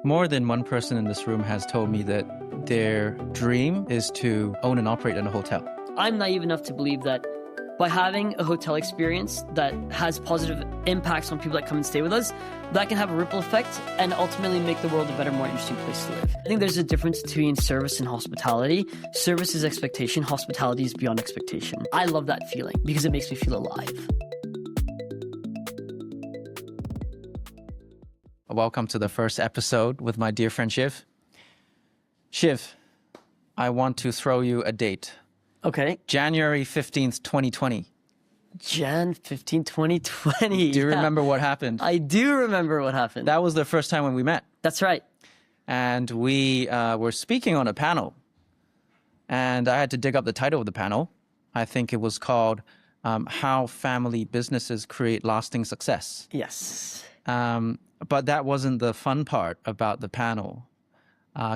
More than one person in this room has told me that their dream is to own and operate in a hotel. I'm naive enough to believe that by having a hotel experience that has positive impacts on people that come and stay with us, that can have a ripple effect and ultimately make the world a better, more interesting place to live. I think there's a difference between service and hospitality. Service is expectation, hospitality is beyond expectation. I love that feeling because it makes me feel alive. Welcome to the first episode with my dear friend Shiv. Shiv, I want to throw you a date. Okay. January 15th, 2020. Jan 15, 2020. Do you remember what happened? I do remember what happened. That was the first time when we met. That's right. And we were speaking on a panel. And I had to dig up the title of the panel. I think it was called How Family Businesses Create Lasting Success. Yes. But that wasn't the fun part about the panel.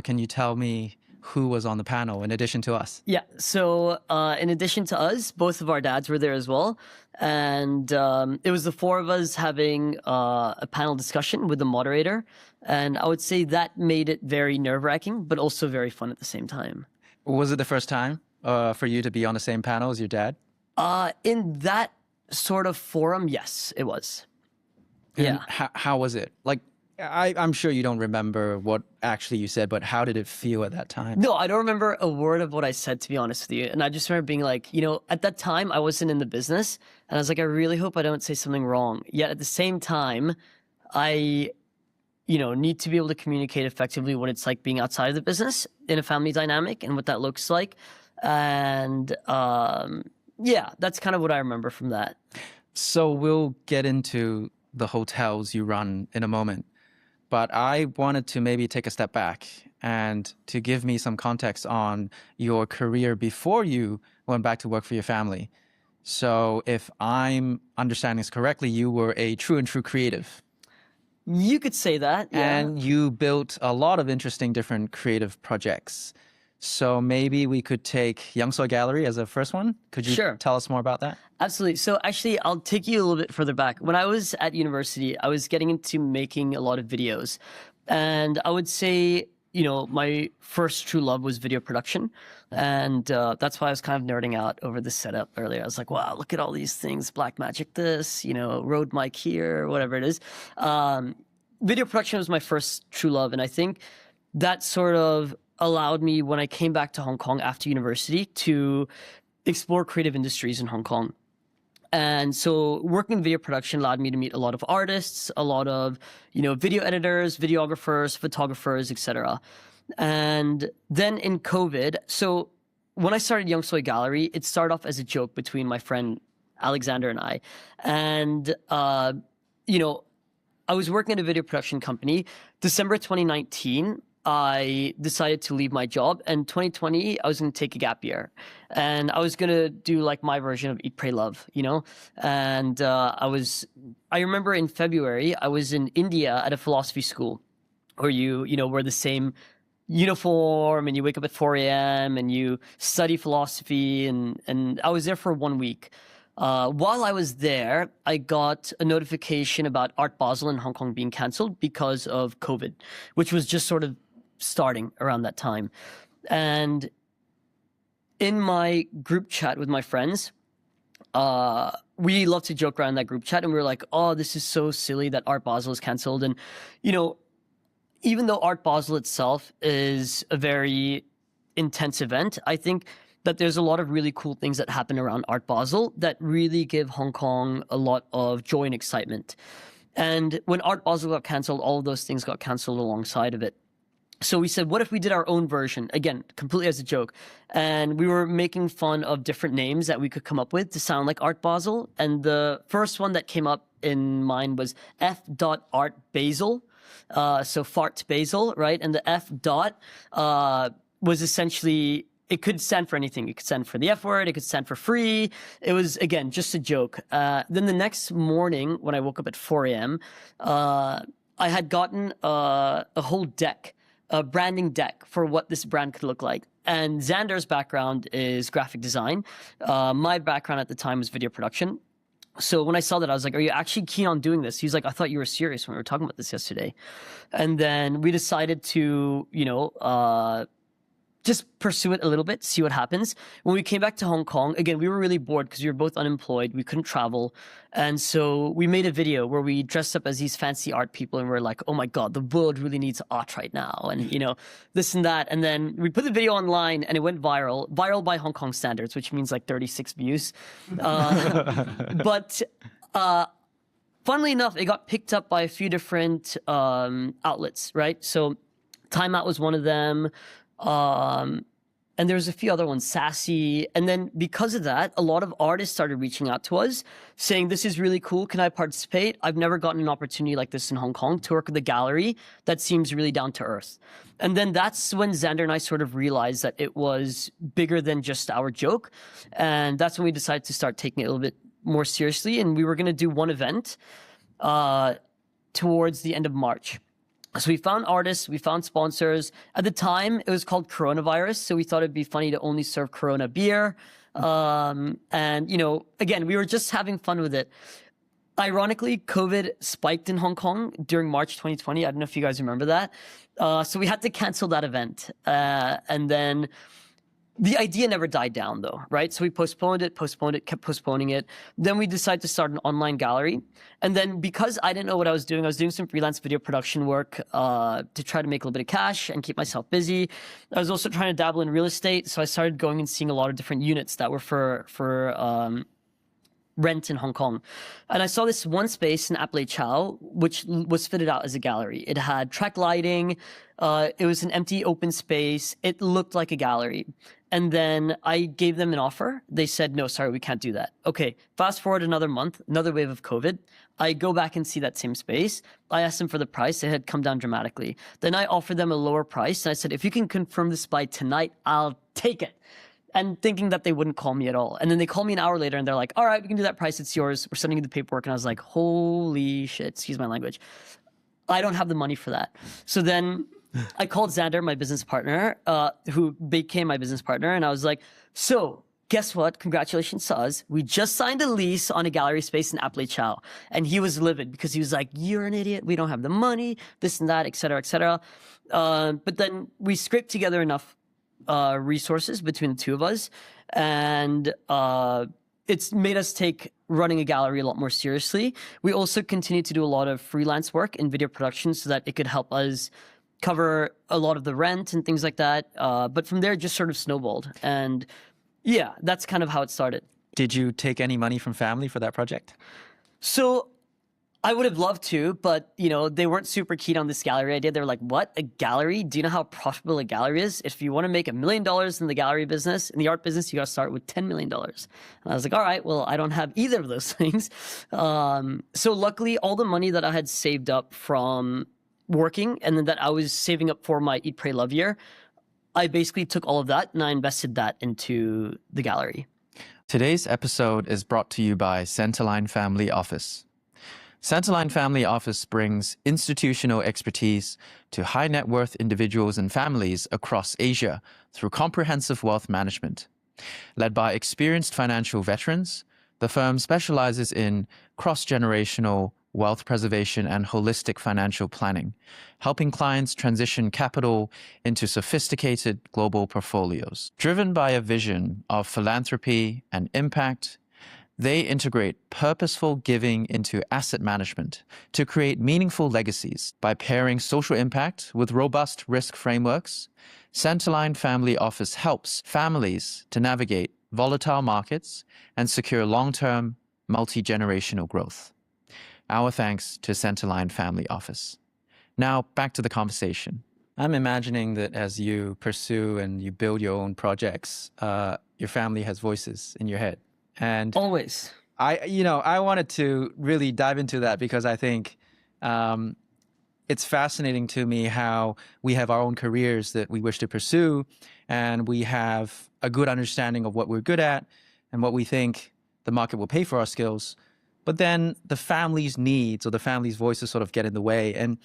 Can you tell me who was on the panel in addition to us? Yeah. So in addition to us, both of our dads were there as well. And it was the four of us having a panel discussion with the moderator. And I would say that made it very nerve-wracking, but also very fun at the same time. Was it the first time for you to be on the same panel as your dad? In that sort of forum, yes, it was. And yeah. How was it? Like, I'm sure you don't remember what actually you said, but how did it feel at that time? No, I don't remember a word of what I said, to be honest with you. And I just remember being like, at that time I wasn't in the business. And I was like, I really hope I don't say something wrong. Yet at the same time, I, need to be able to communicate effectively what it's like being outside of the business in a family dynamic and what that looks like. And that's kind of what I remember from that. So we'll get into the hotels you run in a moment. But I wanted to maybe take a step back and to give me some context on your career before you went back to work for your family. So if I'm understanding this correctly, you were a true and true creative. You could say that, yeah. And you built a lot of interesting different creative projects. So maybe we could take Young Soy Gallery as a first one. Could you tell us more about that? Absolutely. So actually, I'll take you a little bit further back. When I was at university, I was getting into making a lot of videos. And I would say, my first true love was video production. And that's why I was kind of nerding out over this setup earlier. I was like, wow, look at all these things. Blackmagic this, Rode mic here, whatever it is. Video production was my first true love. And I think that sort of allowed me, when I came back to Hong Kong after university, to explore creative industries in Hong Kong. And so working in video production allowed me to meet a lot of artists, a lot of, video editors, videographers, photographers, etc. And then in COVID, so when I started Young Soy Gallery, it started off as a joke between my friend Alexander and I. And, I was working at a video production company. December 2019, I decided to leave my job, and 2020, I was going to take a gap year, and I was going to do like my version of Eat, Pray, Love, and I remember in February, I was in India at a philosophy school where you wear the same uniform and you wake up at 4 a.m. and you study philosophy, and I was there for 1 week. While I was there, I got a notification about Art Basel in Hong Kong being canceled because of COVID, which was just sort of starting around that time. And in my group chat with my friends, we love to joke around in that group chat, and we were like, oh, this is so silly that Art Basel is canceled. And, even though Art Basel itself is a very intense event, I think that there's a lot of really cool things that happen around Art Basel that really give Hong Kong a lot of joy and excitement. And when Art Basel got canceled, all of those things got canceled alongside of it. So we said, what if we did our own version? Again, completely as a joke. And we were making fun of different names that we could come up with to sound like Art Basel. And the first one that came up in mind was F.Art Basel. So fart basil, right? And the F dot was essentially, it could stand for anything. It could stand for the F word. It could stand for free. It was, again, just a joke. Then the next morning when I woke up at 4 a.m., I had gotten a whole deck, a branding deck for what this brand could look like. And Xander's background is graphic design. My background at the time was video production. So when I saw that, I was like, are you actually keen on doing this? He's like, I thought you were serious when we were talking about this yesterday. And then we decided to, just pursue it a little bit, see what happens. When we came back to Hong Kong, again, we were really bored because we were both unemployed. We couldn't travel. And so we made a video where we dressed up as these fancy art people and we're like, oh my God, the world really needs art right now. And, this and that. And then we put the video online and it went viral by Hong Kong standards, which means like 36 views. But funnily enough, it got picked up by a few different outlets, right? So Time Out was one of them. And there's a few other ones, Sassy. And then because of that, a lot of artists started reaching out to us saying, this is really cool. Can I participate? I've never gotten an opportunity like this in Hong Kong to work with a gallery that seems really down to earth. And then that's when Xander and I sort of realized that it was bigger than just our joke. And that's when we decided to start taking it a little bit more seriously. And we were going to do one event towards the end of March. So we found artists, we found sponsors. At the time, it was called Coronavirus, so we thought it'd be funny to only serve Corona beer. And, again, we were just having fun with it. Ironically, COVID spiked in Hong Kong during March 2020. I don't know if you guys remember that. So we had to cancel that event. And then the idea never died down, though, right? So we postponed it, kept postponing it. Then we decided to start an online gallery. And then because I didn't know what I was doing some freelance video production work to try to make a little bit of cash and keep myself busy. I was also trying to dabble in real estate. So I started going and seeing a lot of different units that were for rent in Hong Kong. And I saw this one space in Ap Lei Chau, which was fitted out as a gallery. It had track lighting. It was an empty open space. It looked like a gallery. And then I gave them an offer. They said, no, sorry, we can't do that. Okay, fast forward another month, another wave of COVID. I go back and see that same space. I asked them for the price. It had come down dramatically. Then I offered them a lower price. And I said, if you can confirm this by tonight, I'll take it. And thinking that they wouldn't call me at all. And then they call me an hour later and they're like, all right, we can do that price. It's yours. We're sending you the paperwork. And I was like, holy shit, excuse my language. I don't have the money for that. So then I called Xander, my business partner, who became my business partner. And I was like, so guess what? Congratulations to us. We just signed a lease on a gallery space in Ap Lei Chau. And he was livid because he was like, you're an idiot. We don't have the money, this and that, et cetera, et cetera. But then we scraped together enough resources between the two of us. And it's made us take running a gallery a lot more seriously. We also continue to do a lot of freelance work in video production so that it could help us cover a lot of the rent and things like that. But from there, it just sort of snowballed. And yeah, that's kind of how it started. Did you take any money from family for that project? So I would have loved to, but they weren't super keen on this gallery idea. They were like, what, a gallery? Do you know how profitable a gallery is? If you want to make $1 million in the gallery business, in the art business, you got to start with $10 million. And I was like, all right, well, I don't have either of those things. So luckily, all the money that I had saved up from working and then that I was saving up for my Eat, Pray, Love year, I basically took all of that and I invested that into the gallery. Today's episode is brought to you by Centaline Family Office. Centaline Family Office brings institutional expertise to high net worth individuals and families across Asia through comprehensive wealth management. Led by experienced financial veterans, the firm specializes in cross-generational wealth preservation and holistic financial planning, helping clients transition capital into sophisticated global portfolios. Driven by a vision of philanthropy and impact, they integrate purposeful giving into asset management to create meaningful legacies. By pairing social impact with robust risk frameworks, Centaline Family Office helps families to navigate volatile markets and secure long-term, multi-generational growth. Our thanks to Centaline Family Office. Now, back to the conversation. I'm imagining that as you pursue and you build your own projects, your family has voices in your head. And always. I wanted to really dive into that because I think it's fascinating to me how we have our own careers that we wish to pursue, and we have a good understanding of what we're good at and what we think the market will pay for our skills. But then the family's needs or the family's voices sort of get in the way. And,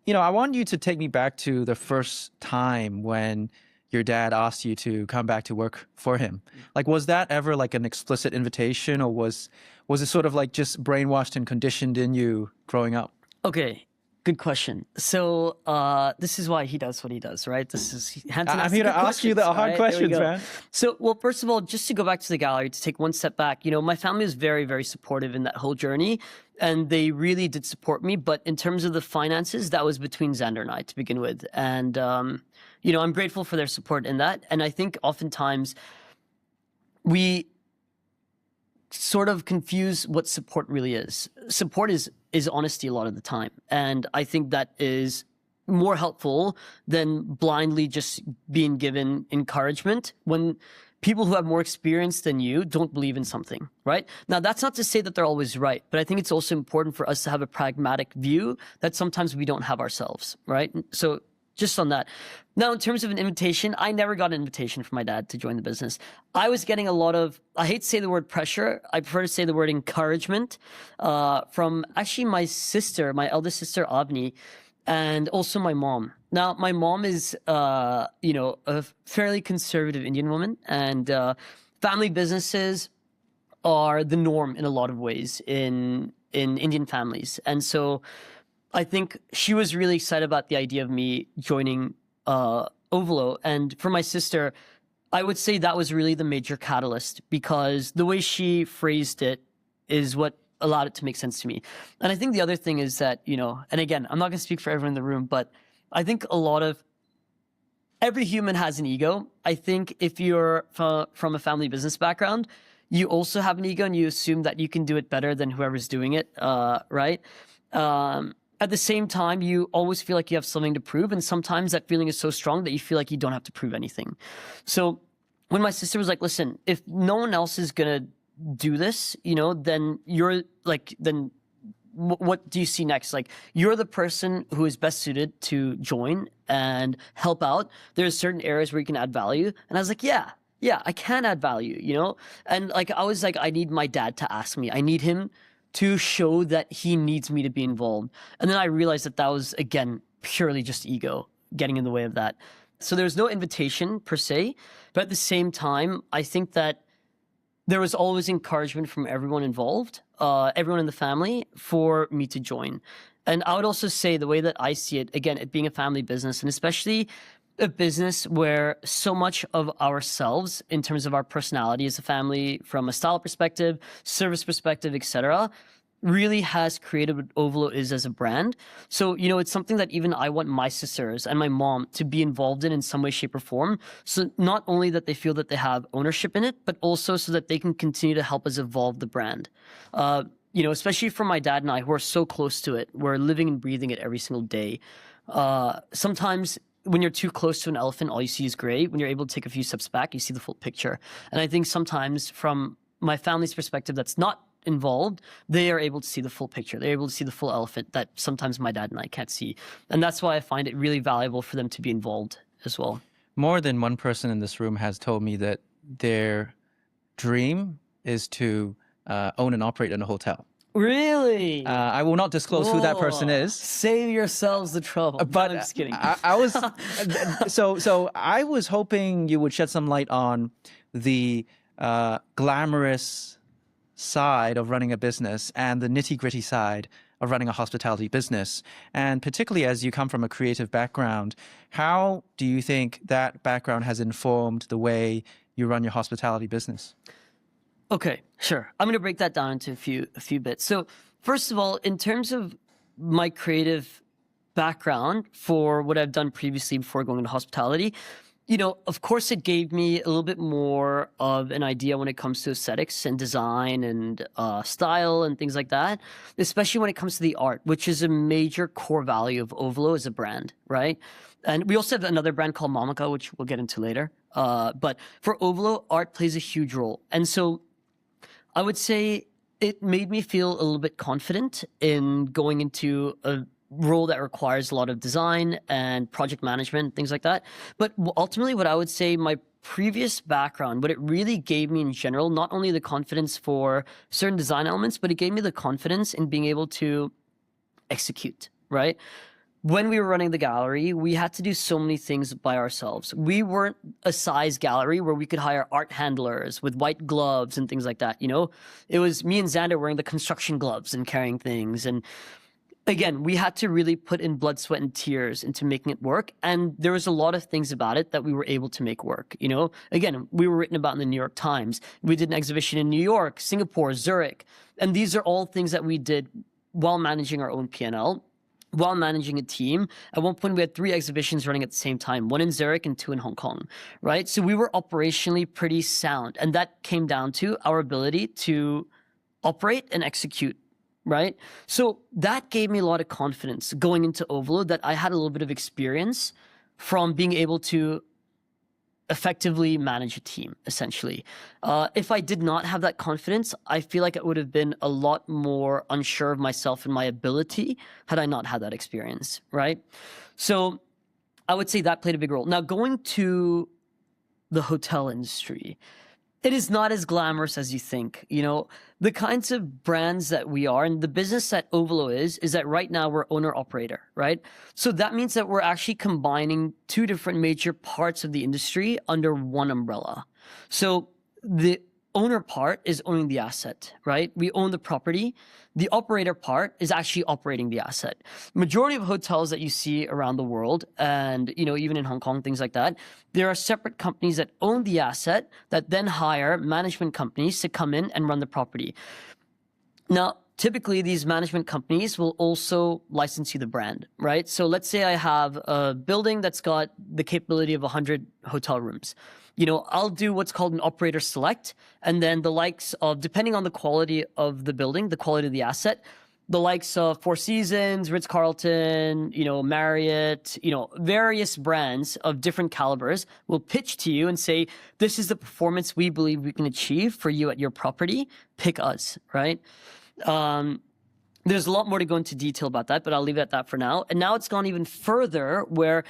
I want you to take me back to the first time when your dad asked you to come back to work for him. Like, was that ever like an explicit invitation, or was it sort of like just brainwashed and conditioned in you growing up? Okay, good question. So this is why he does what he does, right? This is Hanson I'm asks here to good ask you the questions, hard right? There we questions, go. man. So, well, first of all, just to go back to the gallery, to take one step back, my family was very, very supportive in that whole journey, and they really did support me. But in terms of the finances, that was between Xander and I to begin with, and I'm grateful for their support in that. And I think oftentimes we sort of confuse what support really is. Support is honesty a lot of the time. And I think that is more helpful than blindly just being given encouragement when people who have more experience than you don't believe in something, right? Now, that's not to say that they're always right, but I think it's also important for us to have a pragmatic view that sometimes we don't have ourselves, right? So just on that. Now, in terms of an invitation, I never got an invitation from my dad to join the business. I was getting a lot of, I hate to say the word pressure, I prefer to say the word encouragement from actually my sister, my eldest sister, Avni, and also my mom. Now, my mom is, a fairly conservative Indian woman, and family businesses are the norm in a lot of ways in Indian families. And so I think she was really excited about the idea of me joining Ovolo. And for my sister, I would say that was really the major catalyst, because the way she phrased it is what allowed it to make sense to me. And I think the other thing is that, and again, I'm not going to speak for everyone in the room, but I think every human has an ego. I think if you're from a family business background, you also have an ego, and you assume that you can do it better than whoever's doing it, right? At the same time, you always feel like you have something to prove, and sometimes that feeling is so strong that you feel like you don't have to prove anything. So when my sister was like, listen, if no one else is going to do this, then you're like, then what do you see next? Like, you're the person who is best suited to join and help out. There's certain areas where you can add value. And I was like, yeah, I can add value, And like, I was like, I need my dad to ask me. I need him to show that he needs me to be involved. And then I realized that was, again, purely just ego getting in the way of that. So there was no invitation per se, but at the same time, I think that there was always encouragement from everyone involved, everyone in the family, for me to join. And I would also say the way that I see it, again, it being a family business, and especially a business where so much of ourselves in terms of our personality as a family, from a style perspective, service perspective, etc., really has created what Ovolo is as a brand. So, it's something that even I want my sisters and my mom to be involved in some way, shape, or form. So not only that they feel that they have ownership in it, but also so that they can continue to help us evolve the brand. Especially for my dad and I, who are so close to it, we're living and breathing it every single day. Sometimes when you're too close to an elephant, all you see is gray. When you're able to take a few steps back, you see the full picture. And I think sometimes from my family's perspective that's not involved, they are able to see the full picture. They're able to see the full elephant that sometimes my dad and I can't see. And that's why I find it really valuable for them to be involved as well. More than one person in this room has told me that their dream is to own and operate in a hotel. Really? I will not disclose who that person is. Save yourselves the trouble. But I'm just kidding. I was so I was hoping you would shed some light on the glamorous side of running a business and the nitty-gritty side of running a hospitality business. And particularly as you come from a creative background, how do you think that background has informed the way you run your hospitality business? Okay, sure. I'm going to break that down into a few bits. So first of all, in terms of my creative background for what I've done previously before going into hospitality, of course it gave me a little bit more of an idea when it comes to aesthetics and design and style and things like that, especially when it comes to the art, which is a major core value of Ovolo as a brand, right? And we also have another brand called Mamaka, which we'll get into later. But for Ovolo, art plays a huge role. And so I would say it made me feel a little bit confident in going into a role that requires a lot of design and project management, things like that. But ultimately, what I would say my previous background, what it really gave me in general, not only the confidence for certain design elements, but it gave me the confidence in being able to execute, right? when we were running the gallery, we had to do so many things by ourselves. We weren't a size gallery where we could hire art handlers with white gloves and things like that. It was me and Xander wearing the construction gloves and carrying things. And again, we had to really put in blood, sweat, and tears into making it work. And there was a lot of things about it that we were able to make work. Again, we were written about in the New York Times. We did an exhibition in New York, Singapore, Zurich. And these are all things that we did while managing our own P&L, while managing a team. At one point, we had 3 exhibitions running at the same time, 1 in Zurich and 2 in Hong Kong, right? So we were operationally pretty sound. And that came down to our ability to operate and execute, right? So that gave me a lot of confidence going into Ovolo, that I had a little bit of experience from being able to effectively manage a team, essentially. If I did not have that confidence, I feel like I would have been a lot more unsure of myself and my ability had I not had that experience, right? So I would say that played a big role. Now, going to the hotel industry, it is not as glamorous as you think. The kinds of brands that we are and the business that Ovolo is that right now we're owner operator, right? So that means that we're actually combining 2 different major parts of the industry under one umbrella. So the owner part is owning the asset, right? We own the property. The operator part is actually operating the asset. Majority of hotels that you see around the world, and even in Hong Kong, things like that, there are separate companies that own the asset that then hire management companies to come in and run the property. Now, typically these management companies will also license you the brand, right? So let's say I have a building that's got the capability of 100 hotel rooms. I'll do what's called an operator select, and then the likes of, depending on the quality of the building, the quality of the asset, the likes of Four Seasons, Ritz-Carlton, Marriott, various brands of different calibers will pitch to you and say, this is the performance we believe we can achieve for you at your property. Pick us, right? There's a lot more to go into detail about that, but I'll leave it at that for now. And now it's gone even further, where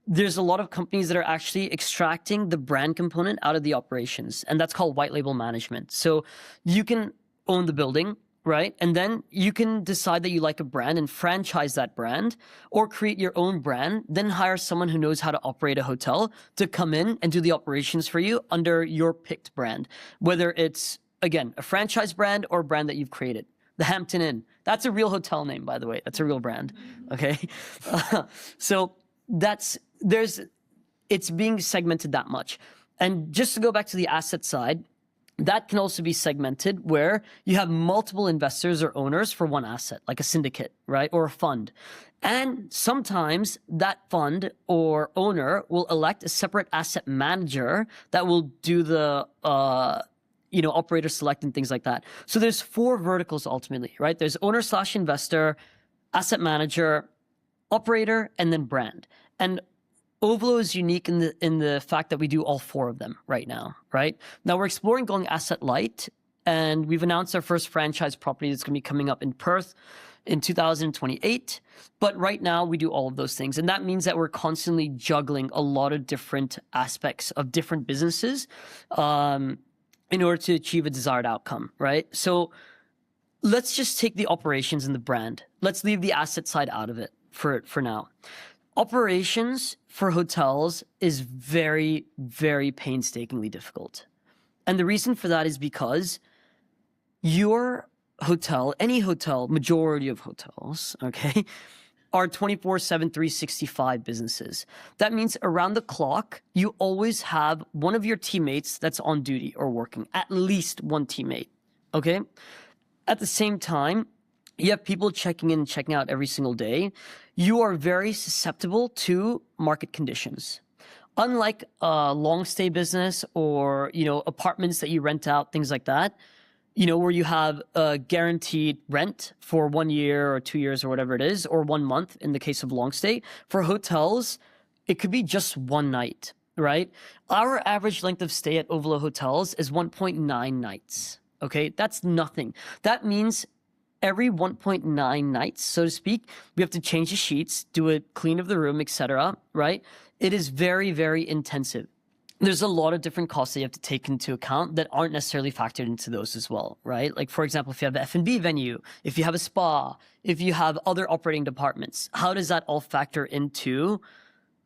there's a lot of companies that are actually extracting the brand component out of the operations, and that's called white label management. So you can own the building, right? And then you can decide that you like a brand and franchise that brand, or create your own brand, then hire someone who knows how to operate a hotel to come in and do the operations for you under your picked brand, whether it's, again, a franchise brand or a brand that you've created. The Hampton Inn, that's a real hotel name, by the way. That's a real brand, okay? So it's being segmented that much. And just to go back to the asset side, that can also be segmented where you have multiple investors or owners for one asset, like a syndicate, right? Or a fund. And sometimes that fund or owner will elect a separate asset manager that will do the operator select and things like that. So there's 4 verticals ultimately, right? There's owner/investor, asset manager, operator, and then brand. And Ovolo is unique in the fact that we do all 4 of them right now, right? Now we're exploring going asset light, and we've announced our first franchise property that's going to be coming up in Perth in 2028. But right now we do all of those things. And that means that we're constantly juggling a lot of different aspects of different businesses in order to achieve a desired outcome, right? So let's just take the operations and the brand. Let's leave the asset side out of it for now. Operations for hotels is very, very painstakingly difficult. And the reason for that is because your hotel, any hotel, majority of hotels, okay, are 24/7, 365 businesses. That means around the clock, you always have one of your teammates that's on duty or working, at least one teammate, okay? At the same time, you have people checking in and checking out every single day. You are very susceptible to market conditions. Unlike a long stay business or, apartments that you rent out, things like that, where you have a guaranteed rent for 1 year or 2 years or whatever it is, or 1 month in the case of long stay. For hotels, it could be just one night, right? Our average length of stay at Ovolo Hotels is 1.9 nights, okay? That's nothing. That means every 1.9 nights, so to speak, we have to change the sheets, do a clean of the room, etc., right? It is very, very intensive. there's a lot of different costs that you have to take into account that aren't necessarily factored into those as well, right? Like, for example, if you have an F&B venue, if you have a spa, if you have other operating departments, how does that all factor into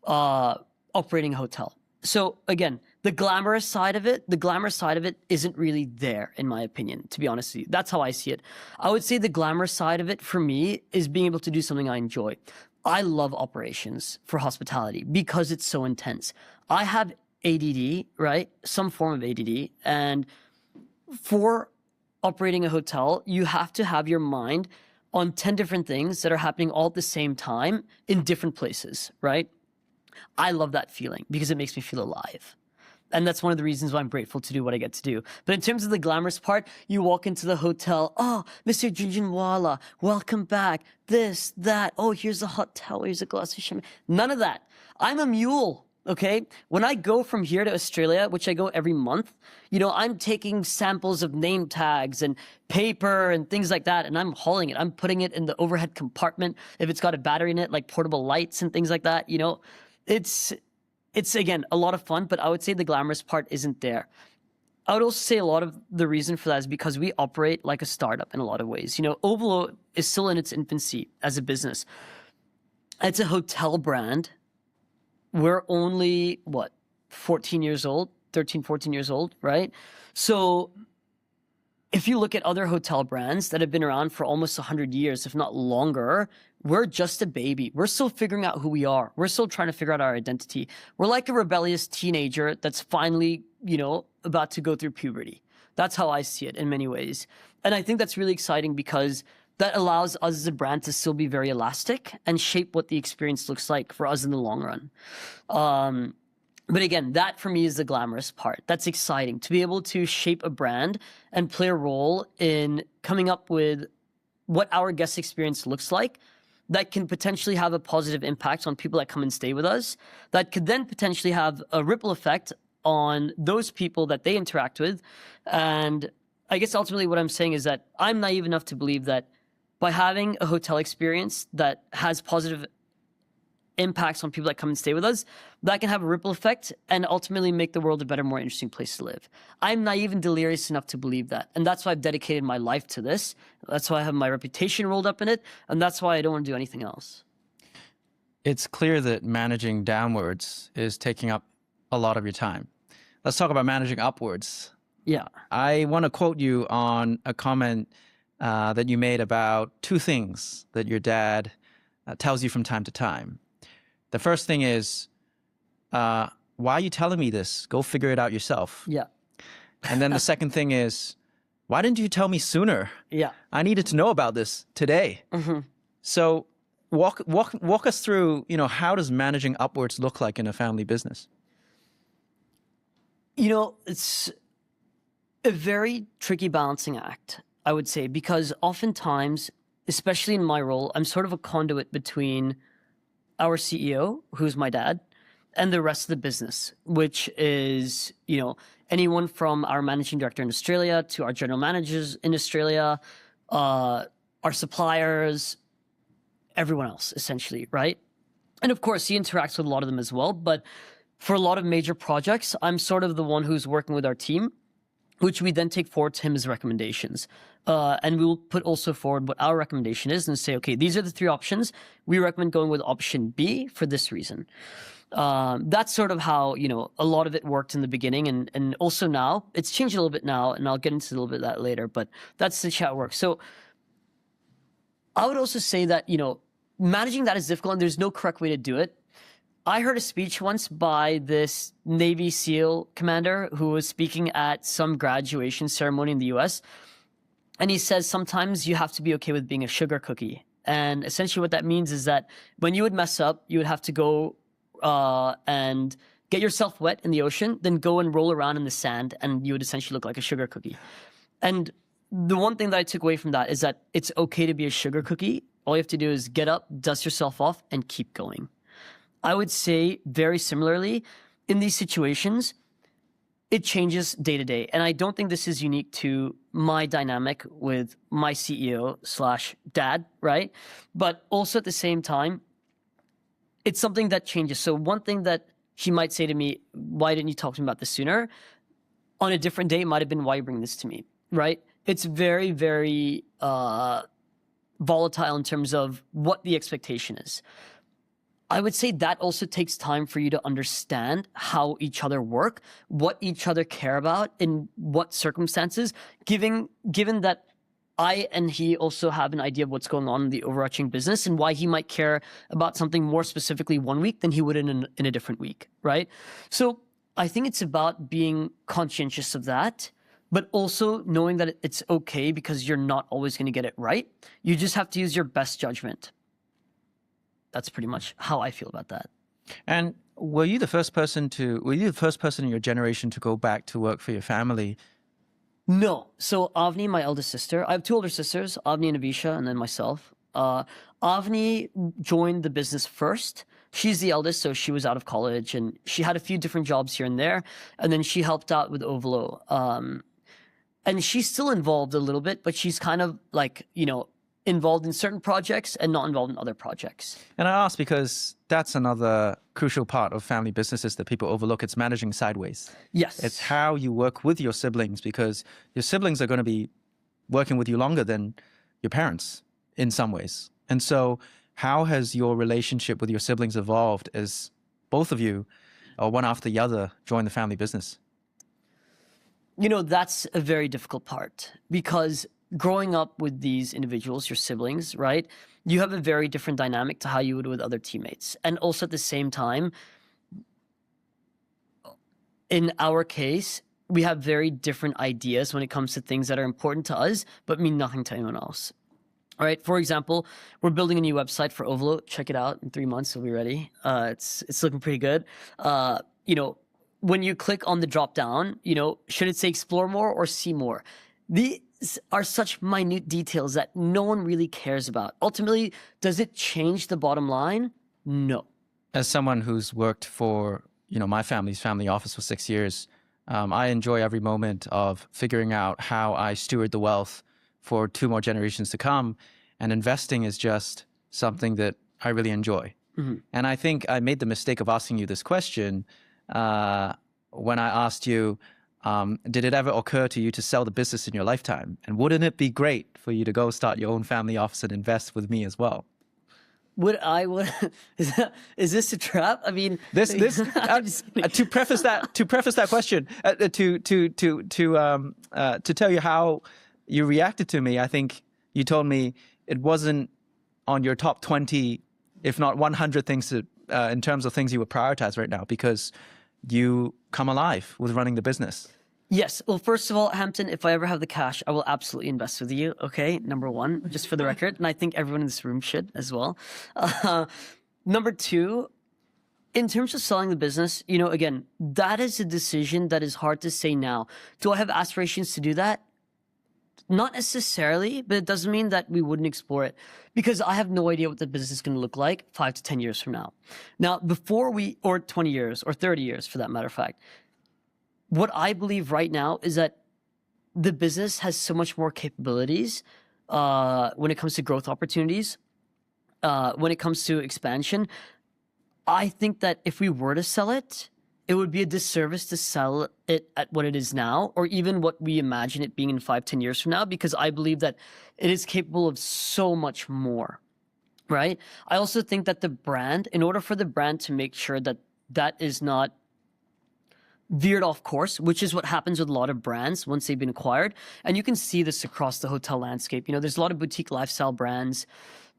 operating a hotel? So again, the glamorous side of it isn't really there, in my opinion, to be honest with you. That's how I see it. I would say the glamorous side of it for me is being able to do something I enjoy. I love operations for hospitality because it's so intense. I have ADD, right? Some form of ADD. And for operating a hotel, you have to have your mind on 10 different things that are happening all at the same time in different places, right? I love that feeling because it makes me feel alive. And that's one of the reasons why I'm grateful to do what I get to do. But in terms of the glamorous part, you walk into the hotel, oh, Mr. Jhunjhnuwala, welcome back, this, that, oh, here's a hot towel, here's a glass of champagne. None of that. I'm a mule, okay? When I go from here to Australia, which I go every month, I'm taking samples of name tags and paper and things like that, and I'm hauling it. I'm putting it in the overhead compartment if it's got a battery in it, like portable lights and things like that, It's again, a lot of fun, but I would say the glamorous part isn't there. I would also say a lot of the reason for that is because we operate like a startup in a lot of ways. Ovolo is still in its infancy as a business. It's a hotel brand. We're only, 14 years old, 13, 14 years old, right? So if you look at other hotel brands that have been around for almost 100 years, if not longer, we're just a baby. We're still figuring out who we are. We're still trying to figure out our identity. We're like a rebellious teenager that's finally, about to go through puberty. That's how I see it in many ways. And I think that's really exciting because that allows us as a brand to still be very elastic and shape what the experience looks like for us in the long run. But again, that for me is the glamorous part. That's exciting to be able to shape a brand and play a role in coming up with what our guest experience looks like that can potentially have a positive impact on people that come and stay with us, that could then potentially have a ripple effect on those people that they interact with. And I guess ultimately what I'm saying is that I'm naive enough to believe that by having a hotel experience that has positive impacts on people that come and stay with us, that can have a ripple effect and ultimately make the world a better, more interesting place to live. I'm naive and delirious enough to believe that. And that's why I've dedicated my life to this. That's why I have my reputation rolled up in it. And that's why I don't want to do anything else. It's clear that managing downwards is taking up a lot of your time. Let's talk about managing upwards. Yeah. I want to quote you on a comment that you made about two things that your dad tells you from time to time. The first thing is, why are you telling me this? Go figure it out yourself. Yeah. And then the second thing is, why didn't you tell me sooner? Yeah. I needed to know about this today. Mm-hmm. So walk us through, how does managing upwards look like in a family business? It's a very tricky balancing act, I would say, because oftentimes, especially in my role, I'm sort of a conduit between our CEO, who's my dad, and the rest of the business, which is, anyone from our managing director in Australia to our general managers in Australia, our suppliers, everyone else, essentially, right? And of course, he interacts with a lot of them as well. But for a lot of major projects, I'm sort of the one who's working with our team, which we then take forward to him as recommendations. And we'll put also forward what our recommendation is and say, okay, these are the three options. We recommend going with option B for this reason. That's sort of how, a lot of it worked in the beginning. And also now, it's changed a little bit now, and I'll get into a little bit of that later, but that's the how it works. So I would also say that, managing that is difficult and there's no correct way to do it. I heard a speech once by this Navy SEAL commander who was speaking at some graduation ceremony in the US. And he says, sometimes you have to be okay with being a sugar cookie. And essentially what that means is that when you would mess up, you would have to go and get yourself wet in the ocean, then go and roll around in the sand, and you would essentially look like a sugar cookie. And the one thing that I took away from that is that it's okay to be a sugar cookie. All you have to do is get up, dust yourself off, and keep going. I would say very similarly, in these situations, it changes day to day. And I don't think this is unique to my dynamic with my CEO/dad, right? But also at the same time, it's something that changes. So one thing that he might say to me, why didn't you talk to me about this sooner? On a different day, it might have been, why are you bringing this to me, right? It's very, very volatile in terms of what the expectation is. I would say that also takes time for you to understand how each other work, what each other care about, in what circumstances, given that I and he also have an idea of what's going on in the overarching business and why he might care about something more specifically one week than he would in a different week, right? So I think it's about being conscientious of that, but also knowing that it's okay because you're not always going to get it right. You just have to use your best judgment. That's pretty much how I feel about that. And were you the first person in your generation to go back to work for your family? No. So Avni, my eldest sister, I have two older sisters, Avni and Avisha, and then myself. Avni joined the business first. She's the eldest, so she was out of college, and she had a few different jobs here and there. And then she helped out with Ovolo. And she's still involved a little bit, but she's kind of like, involved in certain projects and not involved in other projects. And I ask because that's another crucial part of family businesses that people overlook. It's managing sideways. Yes. It's how you work with your siblings, because your siblings are going to be working with you longer than your parents in some ways. And so how has your relationship with your siblings evolved as both of you, or one after the other, join the family business? That's a very difficult part, because growing up with these individuals, your siblings, right, you have a very different dynamic to how you would with other teammates. And also at the same time, in our case, we have very different ideas when it comes to things that are important to us, but mean nothing to anyone else. All right. For example, we're building a new website for Ovolo. Check it out. In 3 months, it'll be ready. It's looking pretty good. When you click on the drop down, should it say explore more or see more? These are such minute details that no one really cares about. Ultimately, does it change the bottom line? No. As someone who's worked for, my family's family office for 6 years, I enjoy every moment of figuring out how I steward the wealth for 2 more generations to come. And investing is just something that I really enjoy. Mm-hmm. And I think I made the mistake of asking you this question when I asked you, did it ever occur to you to sell the business in your lifetime? And wouldn't it be great for you to go start your own family office and invest with me as well? Is this a trap? I mean, to preface that question, to tell you how you reacted to me, I think you told me it wasn't on your top 20, if not 100 things in terms of things you would prioritize right now, because you come alive with running the business. Yes. Well, first of all, Hampton, if I ever have the cash, I will absolutely invest with you. Okay. Number one, just for the record. And I think everyone in this room should as well. Number two, in terms of selling the business, again, that is a decision that is hard to say now. Do I have aspirations to do that? Not necessarily, but it doesn't mean that we wouldn't explore it, because I have no idea what the business is going to look like 5 to 10 years from now. Now, or 20 years or 30 years for that matter of fact, what I believe right now is that the business has so much more capabilities when it comes to growth opportunities, when it comes to expansion. I think that if we were to sell it, it would be a disservice to sell it at what it is now, or even what we imagine it being in 5, 10 years from now, because I believe that it is capable of so much more, right? I also think that the brand, in order for the brand to make sure that that is not veered off course, which is what happens with a lot of brands once they've been acquired. And you can see this across the hotel landscape. There's a lot of boutique lifestyle brands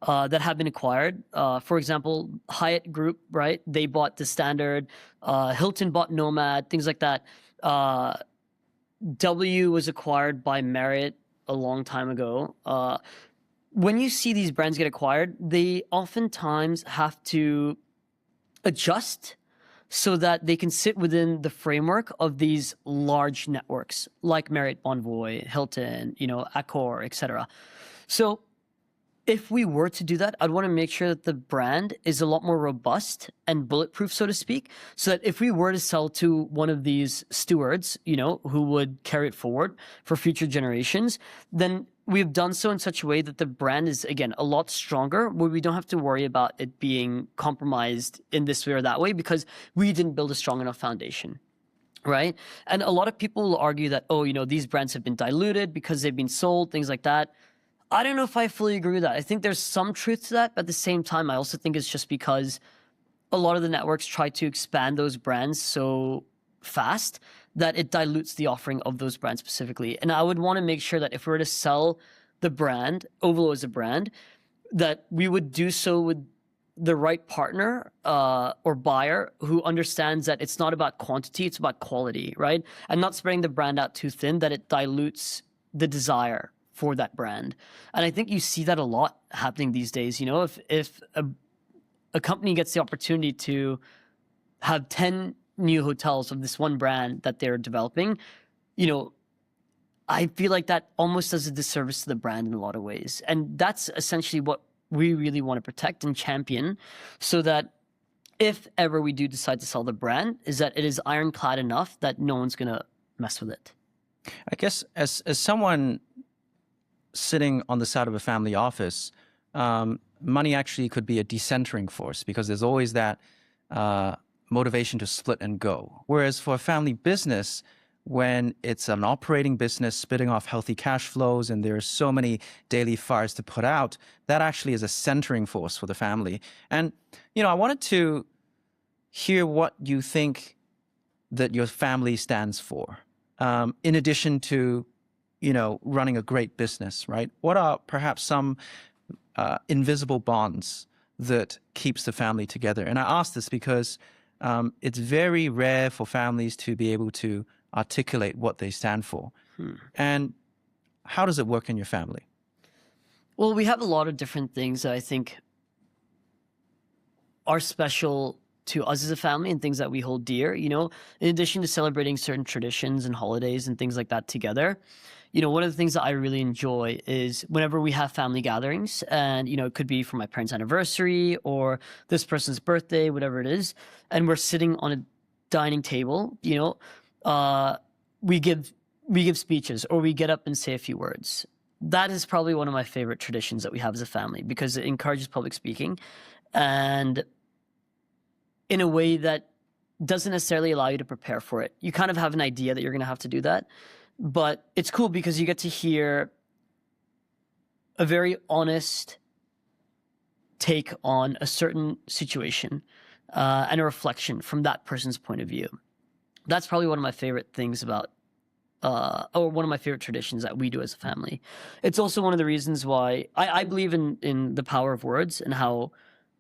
that have been acquired. For example, Hyatt Group, right? They bought the Standard. Hilton bought Nomad, things like that. W was acquired by Marriott a long time ago. When you see these brands get acquired, they oftentimes have to adjust so that they can sit within the framework of these large networks like Marriott Bonvoy, Hilton, Accor, etc. So if we were to do that, I'd want to make sure that the brand is a lot more robust and bulletproof, so to speak, so that if we were to sell to one of these stewards, who would carry it forward for future generations, then we've done so in such a way that the brand is, again, a lot stronger, where we don't have to worry about it being compromised in this way or that way because we didn't build a strong enough foundation. Right. And a lot of people will argue that, oh, these brands have been diluted because they've been sold, things like that. I don't know if I fully agree with that. I think there's some truth to that. But at the same time, I also think it's just because a lot of the networks try to expand those brands so fast that it dilutes the offering of those brands specifically. And I would want to make sure that if we were to sell the brand, Ovolo as a brand, that we would do so with the right partner or buyer who understands that it's not about quantity, it's about quality, right? And not spreading the brand out too thin that it dilutes the desire for that brand. And I think you see that a lot happening these days. If a company gets the opportunity to have 10 new hotels of this one brand that they're developing, I feel like that almost does a disservice to the brand in a lot of ways. And that's essentially what we really want to protect and champion, so that if ever we do decide to sell the brand, is that it is ironclad enough that no one's going to mess with it. I guess as someone sitting on the side of a family office, money actually could be a decentering force because there's always that motivation to split and go. Whereas for a family business, when it's an operating business spitting off healthy cash flows and there are so many daily fires to put out, that actually is a centering force for the family. And, I wanted to hear what you think that your family stands for, in addition to, running a great business, right? What are perhaps some invisible bonds that keeps the family together? And I ask this because it's very rare for families to be able to articulate what they stand for. And how does it work in your family? Well, we have a lot of different things that I think are special to us as a family and things that we hold dear, in addition to celebrating certain traditions and holidays and things like that together. One of the things that I really enjoy is whenever we have family gatherings, and, it could be for my parents' anniversary or this person's birthday, whatever it is, and we're sitting on a dining table, we give speeches or we get up and say a few words. That is probably one of my favorite traditions that we have as a family because it encourages public speaking, and in a way that doesn't necessarily allow you to prepare for it. You kind of have an idea that you're going to have to do that, but it's cool because you get to hear a very honest take on a certain situation and a reflection from that person's point of view. That's probably one of my favorite things about, or one of my favorite traditions that we do as a family. It's also one of the reasons why I believe in the power of words and how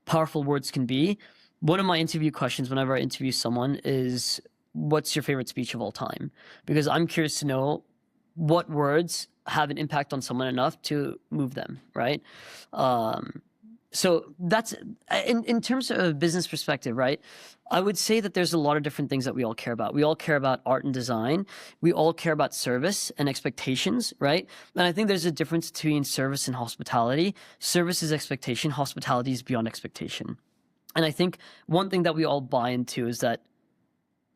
powerful words can be. One of my interview questions whenever I interview someone is, what's your favorite speech of all time? Because I'm curious to know what words have an impact on someone enough to move them, right? So that's, in terms of a business perspective, right? I would say that there's a lot of different things that we all care about. We all care about art and design. We all care about service and expectations, right? And I think there's a difference between service and hospitality. Service is expectation. Hospitality is beyond expectation. And I think one thing that we all buy into is that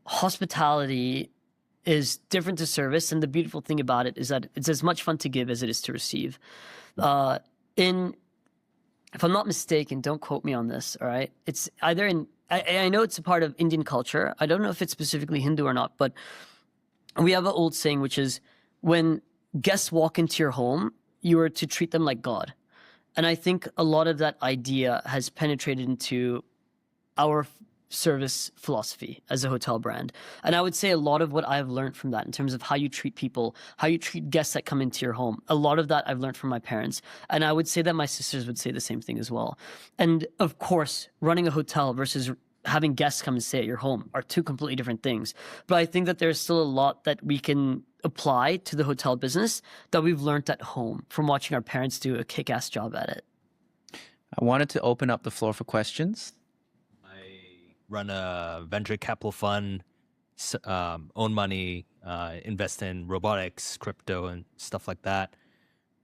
hospitality is different to service. And the beautiful thing about it is that it's as much fun to give as it is to receive. If I'm not mistaken, don't quote me on this, all right? It's either I know it's a part of Indian culture. I don't know if it's specifically Hindu or not, but we have an old saying, which is when guests walk into your home, you are to treat them like God. And I think a lot of that idea has penetrated into our service philosophy as a hotel brand. And I would say a lot of what I've learned from that in terms of how you treat people, how you treat guests that come into your home, a lot of that I've learned from my parents. And I would say that my sisters would say the same thing as well. And of course, running a hotel versus having guests come and stay at your home are two completely different things. But I think that there's still a lot that we can apply to the hotel business that we've learned at home from watching our parents do a kick-ass job at it. I wanted to open up the floor for questions. Run a venture capital fund, own money, invest in robotics, crypto, and stuff like that.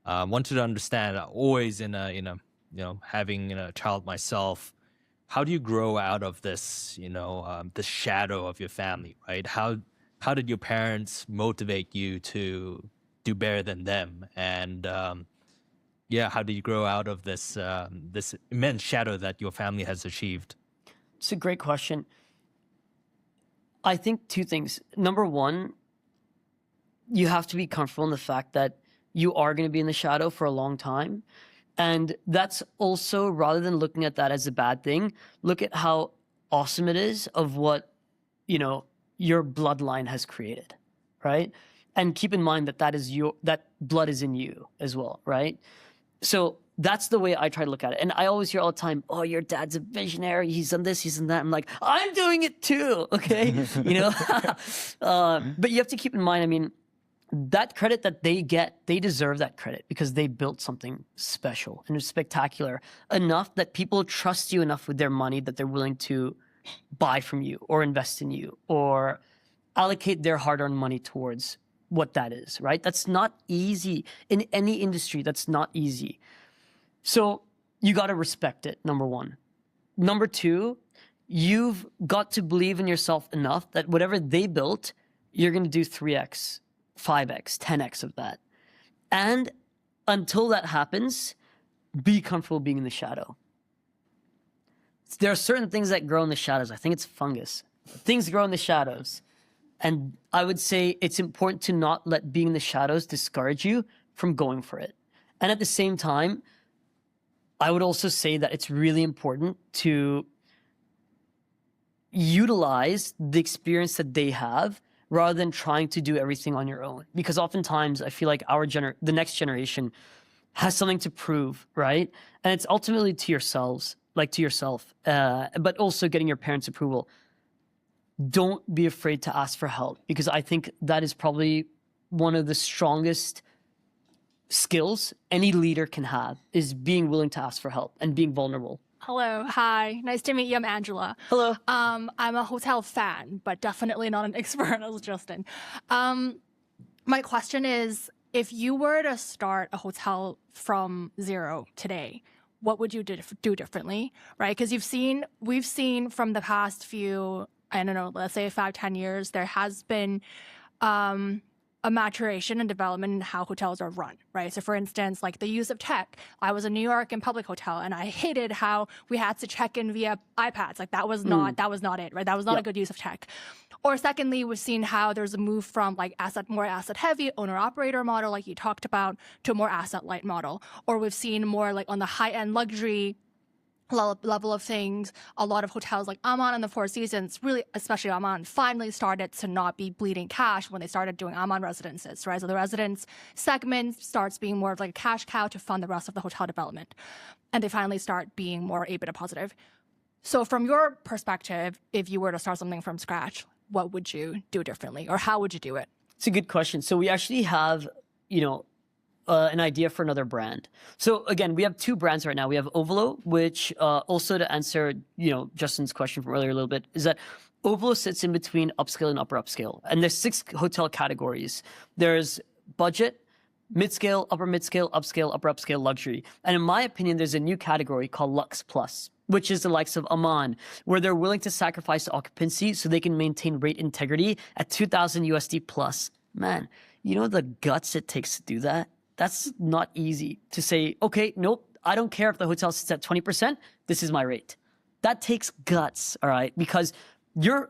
Wanted to understand, always having a child myself, how do you grow out of this, the shadow of your family, right? How did your parents motivate you to do better than them? And yeah, how do you grow out of this this immense shadow that your family has achieved? It's a great question. I think two things. Number one, you have to be comfortable in the fact that you are going to be in the shadow for a long time. And that's also, rather than looking at that as a bad thing, look at how awesome it is of what, you know, your bloodline has created, right? And keep in mind that that blood is in you as well, right? So that's the way I try to look at it. And I always hear all the time, oh, your dad's a visionary. He's done this, he's done that. I'm like, I'm doing it too, okay? You know? But you have to keep in mind, I mean, that credit that they get, they deserve that credit because they built something special and spectacular enough that people trust you enough with their money that they're willing to buy from you or invest in you or allocate their hard-earned money towards what that is, right? That's not easy. In any industry, that's not easy. So you got to respect it, number one. Number two, you've got to believe in yourself enough that whatever they built, you're going to do 3x, 5x, 10x of that. And until that happens, be comfortable being in the shadow. There are certain things that grow in the shadows. I think it's fungus. Things grow in the shadows. And I would say it's important to not let being in the shadows discourage you from going for it. And at the same time, I would also say that it's really important to utilize the experience that they have rather than trying to do everything on your own. Because oftentimes I feel like the next generation has something to prove, right? And it's ultimately to yourself, but also getting your parents' approval. Don't be afraid to ask for help, because I think that is probably one of the strongest skills any leader can have, is being willing to ask for help and being vulnerable. Hello, hi, nice to meet you. I'm Angela. Hello. I'm a hotel fan, but definitely not an expert as Justin. My question is, if you were to start a hotel from zero today, what would you do differently, right? Because we've seen from the past few, I don't know, let's say 5-10 years, there has been a maturation and development in how hotels are run, right? So for instance, like the use of tech. I was in New York in public hotel and I hated how we had to check in via iPads. Like that was not it, right? That was not a good use of tech. Or secondly, we've seen how there's a move from like more asset heavy owner operator model, like you talked about, to a more asset light model. Or we've seen more like on the high end luxury level of things, a lot of hotels like Aman and the Four Seasons, really, especially Aman, finally started to not be bleeding cash when they started doing Aman residences, right? So the residence segment starts being more of like a cash cow to fund the rest of the hotel development. And they finally start being more EBITDA positive. So from your perspective, if you were to start something from scratch, what would you do differently, or how would you do it? It's a good question. So we actually have, an idea for another brand. So again, we have two brands right now. We have Ovolo, which also to answer, Justin's question from earlier a little bit, is that Ovolo sits in between upscale and upper upscale. And there's 6 hotel categories. There's budget, mid-scale, upper mid-scale, upscale, upper upscale, luxury. And in my opinion, there's a new category called Lux Plus, which is the likes of Aman, where they're willing to sacrifice occupancy so they can maintain rate integrity at $2,000 plus. Man, you know the guts it takes to do that? That's not easy to say, okay, nope, I don't care if the hotel sits at 20%, this is my rate. That takes guts, all right? Because you're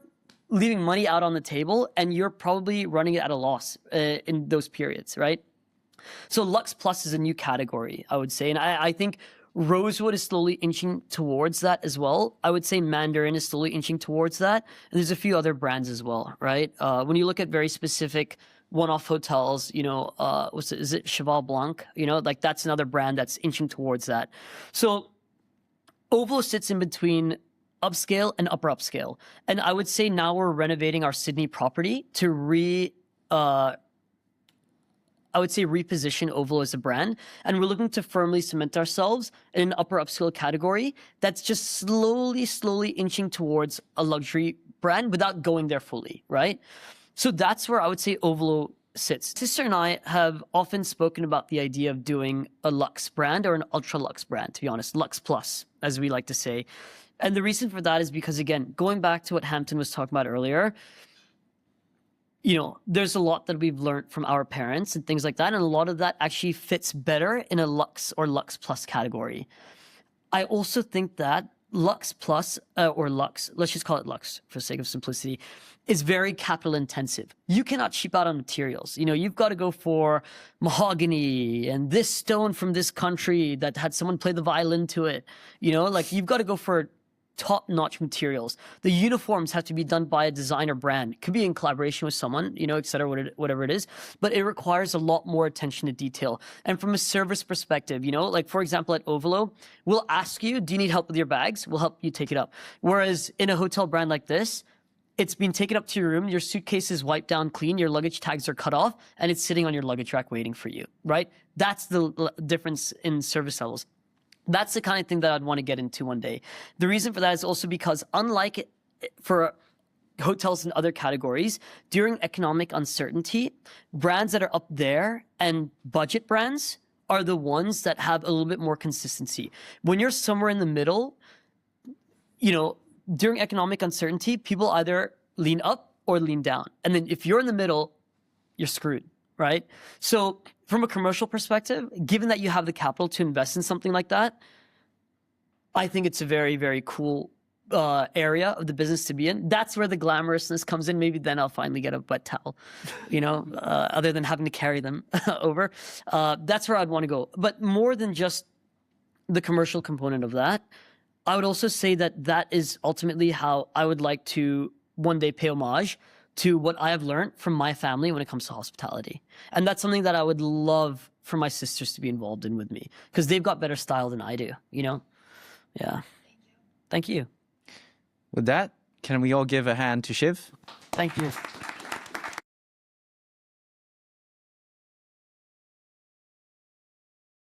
leaving money out on the table and you're probably running it at a loss in those periods, right? So Lux Plus is a new category, I would say. And I think Rosewood is slowly inching towards that as well. I would say Mandarin is slowly inching towards that. And there's a few other brands as well, right? When you look at very specific one-off hotels, is it Cheval Blanc? Like that's another brand that's inching towards that. So Ovolo sits in between upscale and upper upscale. And I would say now we're renovating our Sydney property to reposition Ovolo as a brand. And we're looking to firmly cement ourselves in an upper upscale category that's just slowly inching towards a luxury brand without going there fully, right? So that's where I would say Ovolo sits. Sister and I have often spoken about the idea of doing a luxe brand or an ultra luxe brand, to be honest, Lux Plus, as we like to say. And the reason for that is because, again, going back to what Hampton was talking about earlier, there's a lot that we've learned from our parents and things like that. And a lot of that actually fits better in a Lux or Lux Plus category. I also think that Lux Plus or Lux, let's just call it Lux for the sake of simplicity, is very capital intensive. You cannot cheap out on materials. You've got to go for mahogany and this stone from this country that had someone play the violin to it. You've got to go for top-notch materials. The uniforms have to be done by a designer brand. It could be in collaboration with someone, et cetera, whatever it is. But it requires a lot more attention to detail. And from a service perspective, for example, at Ovolo, we'll ask you, do you need help with your bags? We'll help you take it up. Whereas in a hotel brand like this, it's been taken up to your room, your suitcase is wiped down clean, your luggage tags are cut off, and it's sitting on your luggage rack waiting for you, right? That's the difference in service levels. That's the kind of thing that I'd want to get into one day. The reason for that is also because unlike for hotels in other categories, during economic uncertainty, brands that are up there and budget brands are the ones that have a little bit more consistency. When you're somewhere in the middle, during economic uncertainty, people either lean up or lean down. And then if you're in the middle, you're screwed, right? So from a commercial perspective, given that you have the capital to invest in something like that, I think it's a very, very cool area of the business to be in. That's where the glamorousness comes in. Maybe then I'll finally get a wet towel, other than having to carry them over. That's where I'd want to go. But more than just the commercial component of that, I would also say that that is ultimately how I would like to one day pay homage to what I have learned from my family when it comes to hospitality. And that's something that I would love for my sisters to be involved in with me, because they've got better style than I do, Yeah. Thank you. With that, can we all give a hand to Shiv? Thank you.